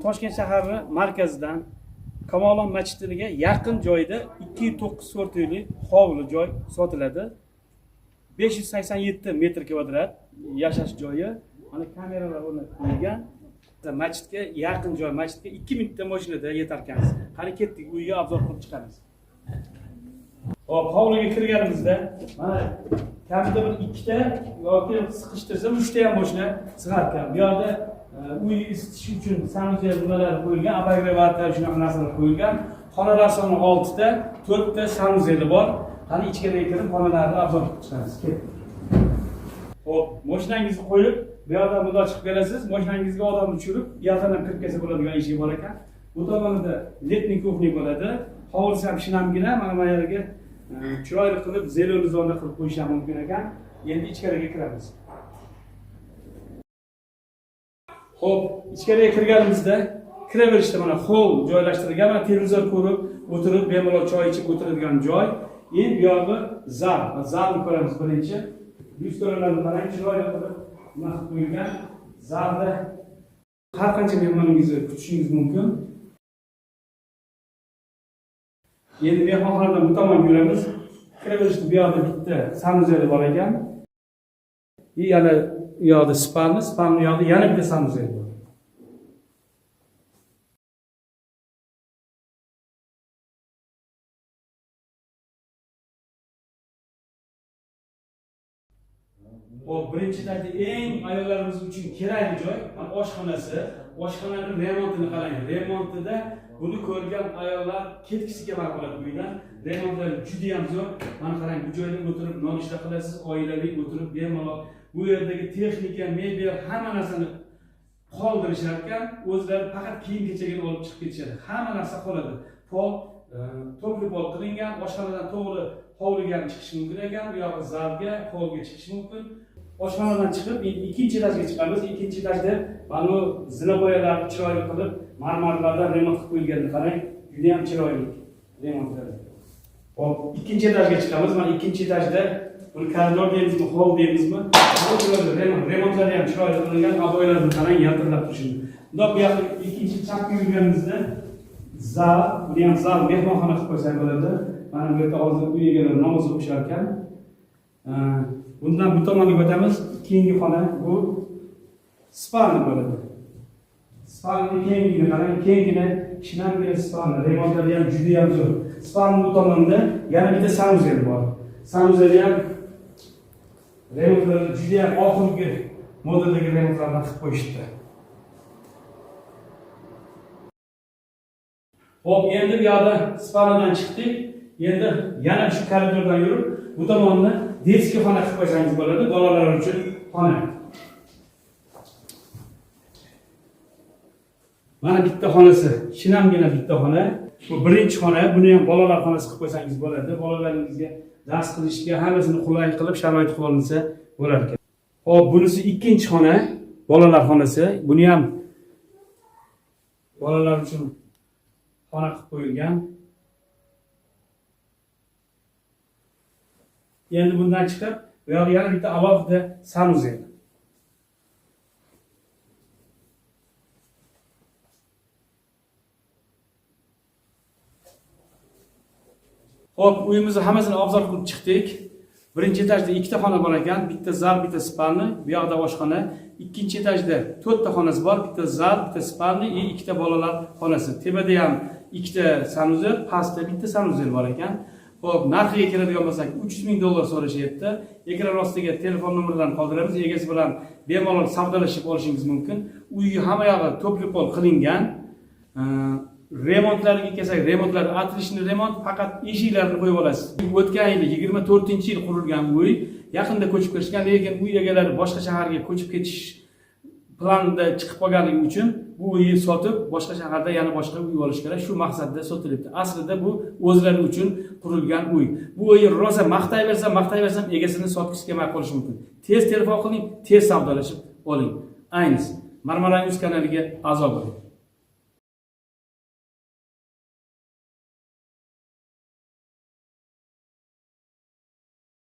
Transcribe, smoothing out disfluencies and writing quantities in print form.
Toshkent shahari markazidan Kamolon masjidiga yaqin joyda 209 kvartirali hovli joy sotiladi. 587 metr kvadrat yashash joyi. Mana kameralar o'rnatilgan. Masjidga yaqin joy, masjidga 2 minutda mashinada yetar ekansiz. Qani ketdik, uyga obzor qilib chiqamiz. Hop, hovliga kirganimizda mana kamida bir ikkita yoki siqishtirsa 3 ta ham mashina sig'ar ekan. Bu yerda uy isitish uchun sanuzel nimalar qo'yilgan, abagrevator shunaqa narsalar qo'yilgan. Xonalar soni 6 ta, 4 ta sanuzeli bor. Qani ichkariga kirib xonalarni obzor qilib chiqamiz. Hop, mashinangizni qo'yib, bu yerdan bunday chiqib kelasiz. Mashinangizga odam tushirib, bu yerdan kirib kelsa bo'ladigan eshik bor ekan. Bu tomonda letniy kuxnya bo'ladi. Hovlisi ham shinamgina, mana bu yerga chiroyli qilib zeleni zona qilib qo'yish ham mumkin ekan. Endi ichkariga kiramiz. Hop, ichkariga kirganimizda kiraverishda mana hol joylashtirilgan, mana televizor ko'rib, o'tirib, bemalol choy ichib o'tiradigan joy. Endi bu yog'i zal. Zalni ko'ramiz birinchi. Restoranlarni qarang, chiroyli qilib nima qilib qo'yilgan. Zalda har qancha mehmoningizni kutishingiz mumkin. Endi mehmonxonadan bu tomonga yuramiz. Kiraverishda bu yoqda bitta sanuzeli bor ekan. Yana bu yoqda spalni yoqda yana bitta sanuzel bor. O birinchilarda eng ayollarimiz uchun kerakli joy, mana oshxonasi. Oshxonaning remontini qarang. Remontida buni ko'rgan ayollar ketgisi kelmay qoladi uydan. Remontlar juda ham zo'r. Mana qarang, bu joyda o'tirib nonushta qilasiz, oilali o'tirib bemalol. Bu yerdagi texnika, mebel, hamma narsani qoldirishar ekan, o'zlari faqat kiyim-kechagini olib chiqib ketishadi. Hamma narsa qoladi. Pol, to'g'ri pol qilingan, oshxonadan to'g'ri hovliga chiqish mumkin ekan, bu yoqda zalga, hovliga chiqish mumkin. Oshxonadan chiqib, ikkinchi etajga chiqamiz. Ikkinchi etajda mana bu zinaboyalarni chiroyli qilib, marmarlardan remont qilib qo'yilganini qarang, juda ham chiroyli remontlar. Hop, ikkinchi etajga chiqamiz. Mana ikkinchi etajda buni koridor deymizmi, hol deymizmi? Remontlari ham chiroyli qilingan, aboylarni qarang, yaltirab turishini. Bundoq bu yoqda ikkinchi chapga yurganimizda zal, buni ham zal mehmonxona qilib qo'ysak bo'ladi. Mana bu yerda hozir uy egalari namoz o'qishar ekan. Bundan bu tomonga o'tamiz. Keyingi xona bu spalni bo'ladi. Spalni keyingini qarang, keyingina shinamgina spalni, remontlari ham juda ham zo'r. Spalni bu tomonda yana bitta sanuzel bor. Sanuzeli ham remontlari juda ham oxirgi modeldagi remontlarni qilib qo'yishdi. Hop, endi bu yoqda spalnidan chiqdik. Endi yana shu koridordan yurib, bu tomonni detskiy xona qilib qo'ysangiz bo'ladi, bolalar uchun xona. Mana bitta xonasi, shinamgina bitta xona. Bu birinchi xona, buni ham bolalar xonasi qilib qo'ysangiz bo'ladi. Bolalaringizga dars qilishga hammasini qulay qilib sharoit qilib olinsa bo'lar ekan. Hop, bunisi ikkinchi xona, bolalar xonasi. Buni ham bolalar uchun xona qilib qo'yilgan. Endi bundan chiqib, bu yerga yana bitta alohida sanuzel. Hop, uyimizni hammasini obzor qilib chiqdik. Birinchi etajda ikkita xona bor ekan, bitta zal, bitta spalni, bu yoqda oshxona. Ikkinchi etajda 4 ta xonasi bor, bitta zal, bitta spalni, ikkita bolalar xonasi. Tepada ham ikkita sanuzel, pastda bitta sanuzel bor ekan. Hop, narxiga keladigan bo'lsak, $300,000 so'rashyapti. Ekran ostiga telefon nomerlarini qoldiramiz. Egasi bilan bemalol savdolashib olishingiz mumkin. Uyga hamma yog'i to'pli pol qilingan. Remontlariga kelsak, remontlar atrishni remont, faqat eshiklarni qo'yib olasiz. O'tgan yil 24-yil qurilgan uy, yaqinda ko'chib kirishgan, lekin uy egalari boshqa shaharga ko'chib ketish planida chiqib qolganligi uchun bu uyni sotib, boshqa shaharda yana boshqa uy olish kerak. Shu maqsadda sotilyapti. Aslida bu o'zlari uchun qurilgan uy. Bu uyni rosa maqtayversam, egasini sotgisi kelmay qolishi mumkin. Tez telefon qiling, tez savdolashib oling. Ayniqsa Marmara News kanaliga a'zo bo'ling.